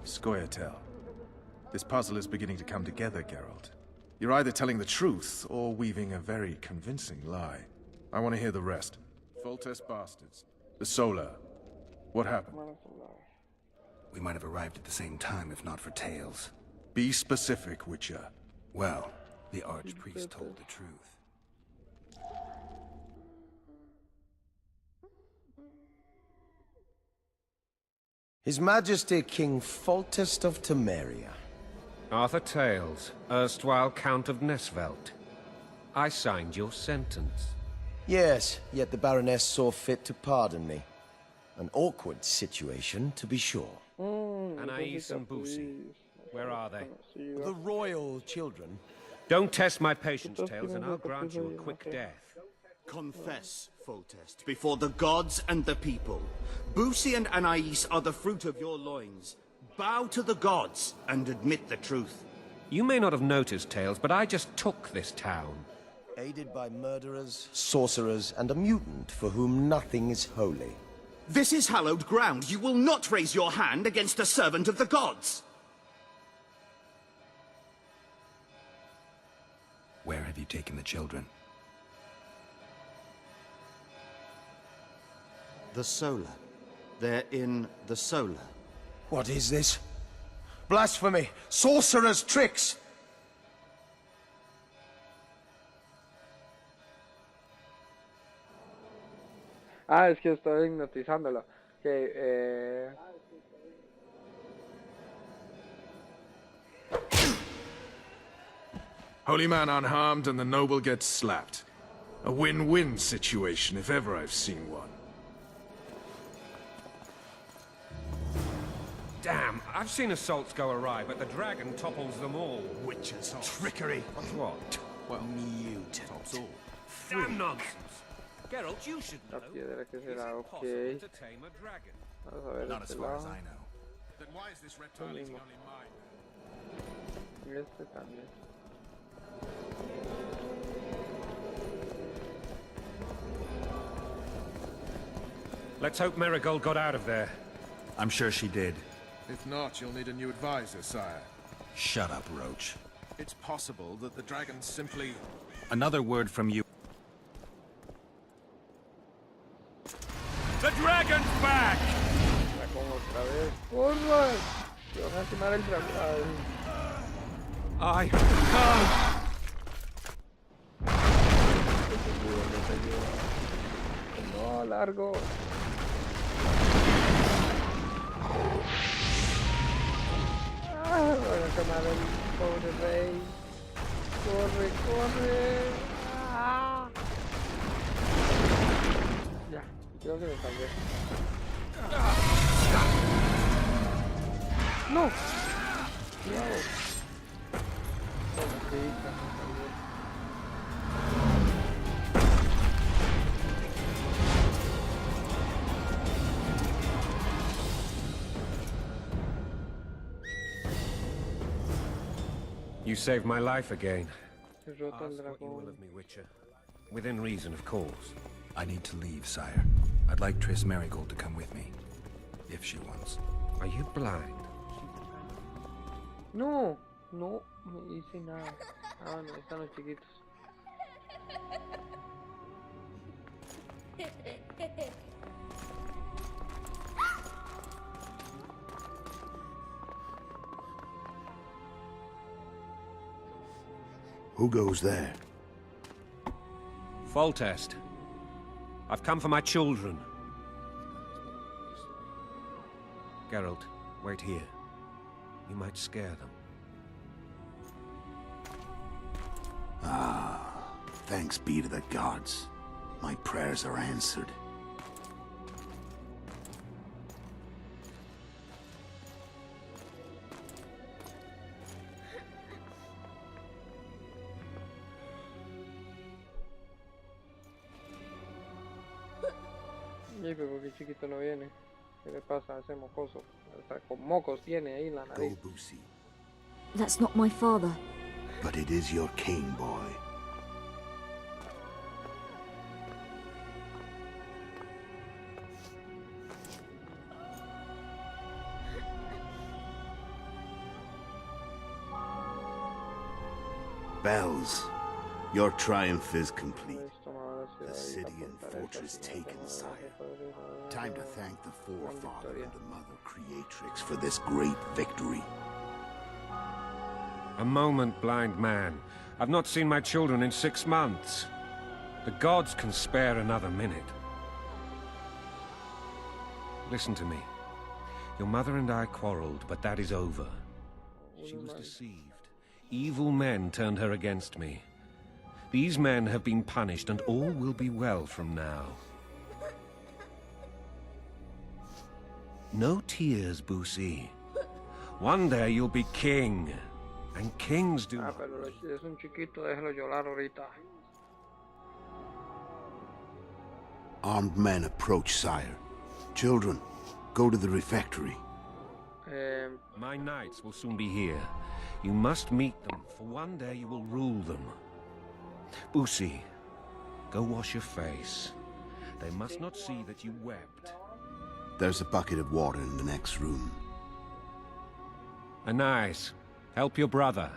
Scoia'tael. This puzzle is beginning to come together, Geralt. You're either telling the truth or weaving a very convincing lie. I want to hear the rest. Foltest bastards. The Solar. What happened? We might have arrived at the same time if not for Tails. Be specific, Witcher. Well, the Archpriest told the truth. His Majesty King Foltest of Temeria. Arthur Tails, erstwhile Count of Nesvelt. I signed your sentence. Yes, yet the Baroness saw fit to pardon me. An awkward situation, to be sure. Anais and Boosie, where are they? The royal children. Don't test my patience, Tails, and I'll grant you a quick death. Confess, Foltest, before the gods and the people. Boosie and Anais are the fruit of your loins. Bow to the gods and admit the truth. You may not have noticed, Tails, but I just took this town. Aided by murderers, sorcerers, and a mutant for whom nothing is holy. This is hallowed ground. You will not raise your hand against a servant of the gods. Where have you taken the children? The Solar. They're in the Solar. What is this? Blasphemy! Sorcerer's tricks! Ah, es que estoy hipnotizándolo. Que, Holy man unharmed and the noble gets slapped. A win-win situation, if ever I've seen one. Damn, I've seen assaults go awry, but the dragon topples them all. Witches. Trickery. What? Well, Mute. Damn nonsense! Geralt, you should know. la piedra que Is será, it ok. possible to tame a dragon? Vamos a ver Not as este far as lado. I know. then why is this reptile eating only mine? Y este también. Let's hope Marigold got out of there. I'm sure she did. If not, you'll need a new advisor, sire. Shut up, Roach. It's possible that the dragon simply... Another word from you. The dragon's back! La con otra vez. ¡Corran! Que van a quemar el dragón. I... No, largo. Ah, van a quemar el pobre rey. Corre, corre. Ah. Ya, creo que me salvé. No. Cuidado. Pobrecita, me salvé. You saved my life again. Derrota al Ask what you will dragón. of me, Witcher. Within reason, of course. I need to leave, sire. I'd like Triss Marigold to come with me. If she wants. Are you blind? No, no me hice nada. Ah, no, están los chiquitos. Who goes there? Foltest. I've come for my children. Geralt, wait here. You might scare them. Thanks be to the gods. My prayers are answered. Y pero porque chiquito no viene. ¿Qué le pasa a ese mocoso? Hasta con mocos tiene ahí en la Go, nariz. Boosie. That's not my father. But it is your king, boy. bells. Your triumph is complete. Habéis tomado la The ciudad y la city and fortaleza, fortress Señor, taken, tomado sire. la fortaleza. Time to thank the forefather victoria. and the mother creatrix for this great victory. A moment, blind man. I've not seen my children in 6 months. The gods can spare another minute. Listen to me. Your mother and I quarreled, but that is over. She was deceived. Evil men turned her against me. These men have been punished, and all will be well from now. No tears, Boosie. One day you'll be king, and kings do not Pero es un chiquito, déjalo llorar ahorita. Armed men approach, sire. Children, go to the refectory. My knights will soon be here. You must meet them, for one day you will rule them. Boosie, go wash your face. They must not see that you wept. There's a bucket of water in the next room. Anais, help your brother.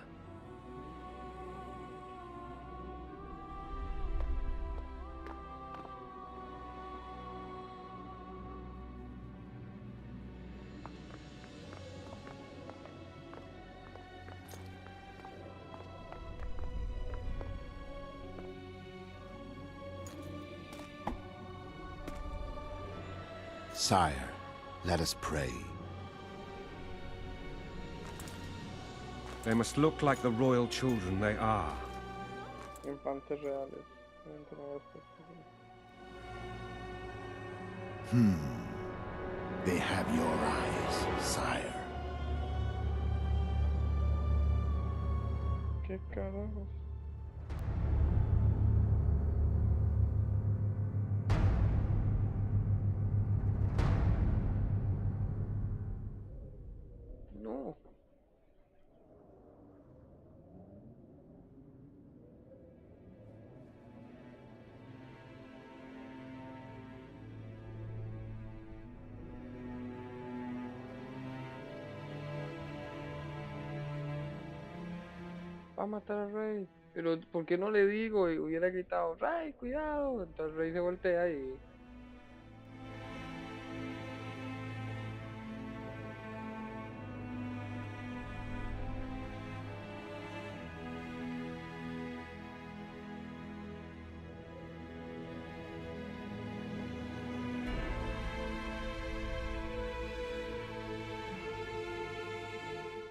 Sire, let us pray. They must look like the royal children they are. Infantes reales. Dentro de este- They have your eyes, sire. ¿Qué carajos? No. Va a matar al rey. Pero ¿por qué no le digo? Y hubiera gritado, rey, cuidado. Entonces el rey se voltea y...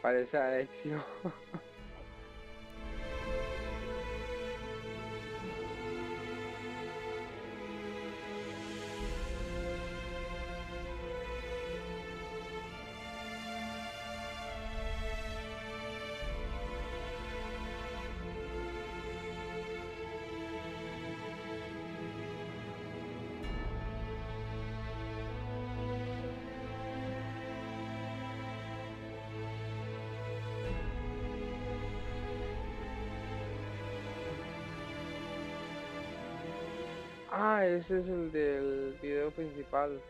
Parece a Ezio. Ah, ese es el del video principal.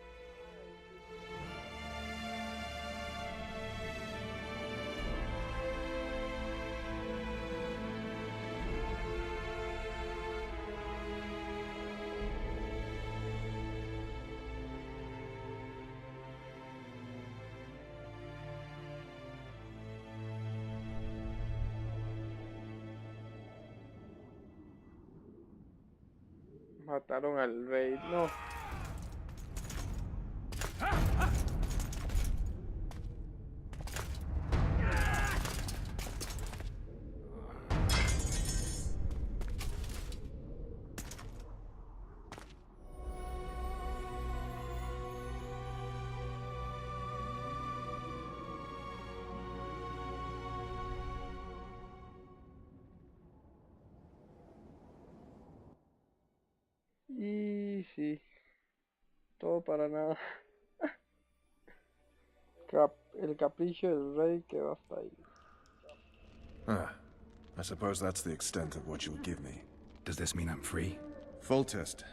Mataron al rey, no. Y sí, todo para nada. El capricho del rey quedó hasta ahí. Ah, I suppose that's the extent of what you'll give me. Does this mean I'm free? Foltest,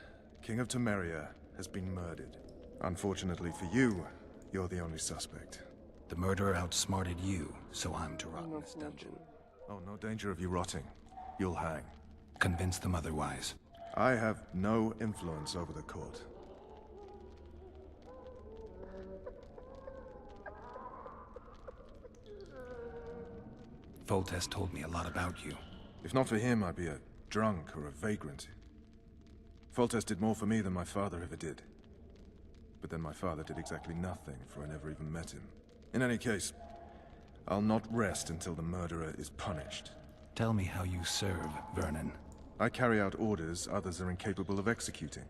King of Temeria, has been murdered. Unfortunately for you, you're the only suspect. The murderer outsmarted you, so I'm to rot in this dungeon. Oh, no danger of you rotting. you'll hang. Convince them otherwise. I have no influence over the court. Foltest told me a lot about you. If not for him, I'd be a drunk or a vagrant. Foltest did more for me than my father ever did. But then my father did exactly nothing, for I never even met him. In any case, I'll not rest until the murderer is punished. Tell me how you serve, Vernon. I carry out orders others are incapable of executing.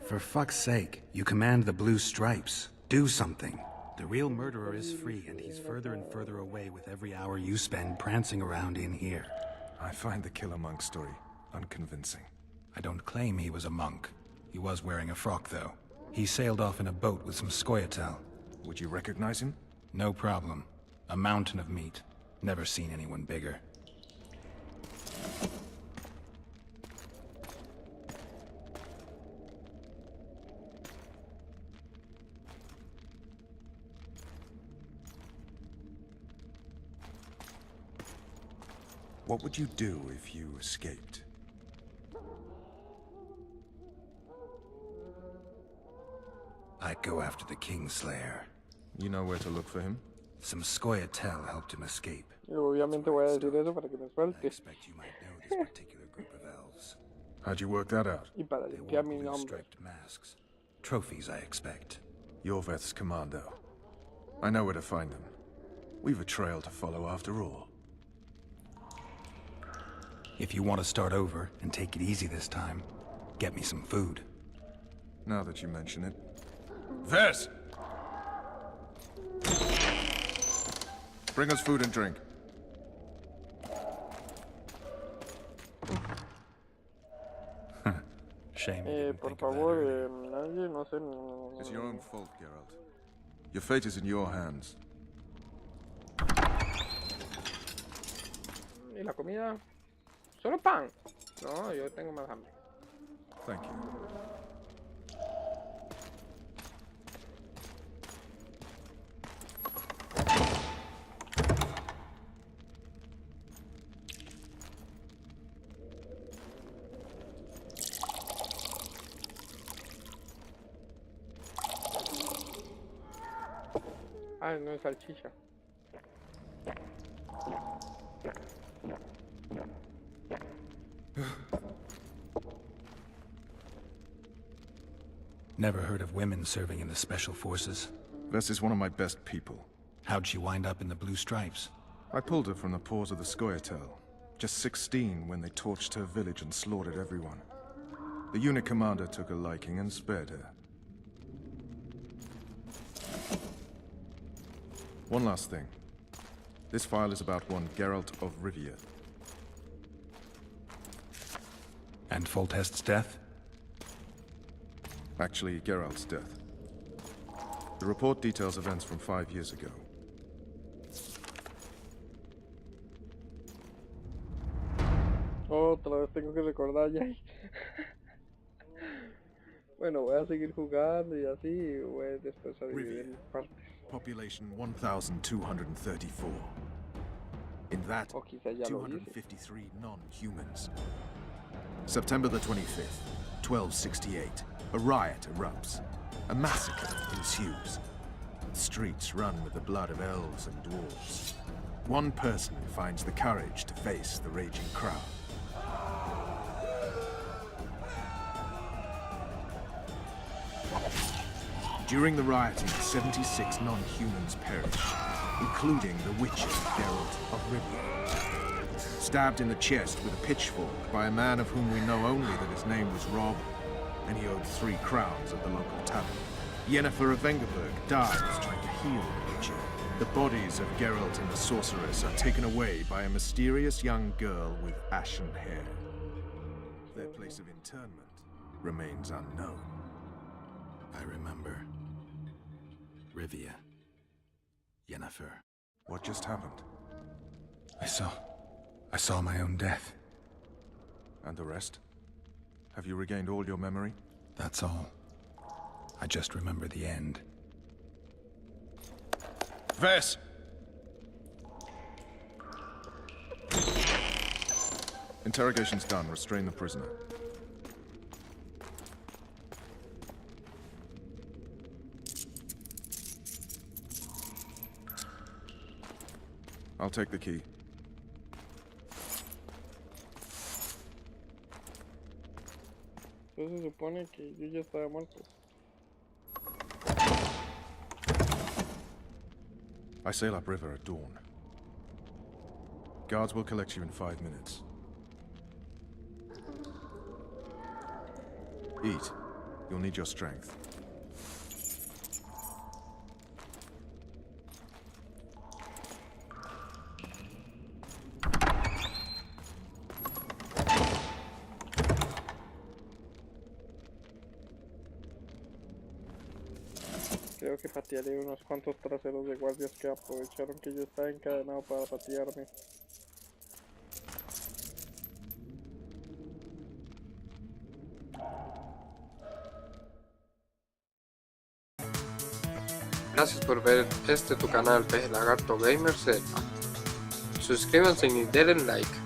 For fuck's sake, you command the Blue Stripes. Do something. The real murderer is free, and he's further and further away with every hour you spend prancing around in here. I find the Killer Monk story unconvincing. I don't claim he was a monk. He was wearing a frock, though. He sailed off in a boat with some Scoia'tael. Would you recognize him? No problem. A mountain of meat. Never seen anyone bigger. What would you do if you escaped? I'd go after the Kingslayer. You know where to look for him? Some Scoia'tael helped him escape. Y obviamente voy a decir eso para que me I suelte. expect you might know this particular group of elves. How'd you work that out? Y para They limpiar wore mi blue nombre. striped masks. Trophies, I expect. Yorveth's commando. I know where to find them. We've a trail to follow after all. If you want to start over and take it easy this time, get me some food. Now that you mention it. Vess! Bring us food and drink. Shame you didn't Por think of that favor, earlier. nadie, no sé. No, It's your own fault, Geralt. Your fate is in your hands. ¿Y la comida? ¿Solo pan? No, yo tengo más hambre. Thank you. Ah, no es salchicha. Never heard of women serving in the Special Forces. Vess is one of my best people. How'd she wind up in the Blue Stripes? I pulled her from the paws of the Scoia'tael. Just 16 when they torched her village and slaughtered everyone. The unit commander took a liking and spared her. One last thing. This file is about one Geralt of Rivia. And Foltest's death? Actually, Geralt's death. The report details events from 5 years ago. Otra vez tengo que recordar ya. Bueno, voy a seguir jugando y así, y voy después a dividir en partes. Population 1,234. In that, O quizá ya lo hice. 253 non-humans. September the 25th, 1268. A riot erupts. A massacre ensues. The streets run with the blood of elves and dwarves. One person finds the courage to face the raging crowd. During the rioting, 76 non-humans perished, including the witcher Geralt of Rivia. Stabbed in the chest with a pitchfork by a man of whom we know only that his name was Rob, and he owed 3 crowns at the local tavern. Yennefer of Vengerberg dies trying to heal the witcher. The bodies of Geralt and the sorceress are taken away by a mysterious young girl with ashen hair. Their place of interment remains unknown. I remember. Rivia. Yennefer. What just happened? I saw my own death. And the rest? Have you regained all your memory? That's all. I just remember the end. Vess! Interrogation's done. Restrain the prisoner. I'll take the key. Entonces se supone que yo ya estaba muerto. I sail upriver at dawn. Guards will collect you in 5 minutes. Eat. You'll need your strength. Creo que patearé unos cuantos traseros de guardias que aprovecharon que yo estaba encadenado para patearme. Gracias por ver tu canal Pez Lagarto Gamer Z. Suscríbanse y denle like.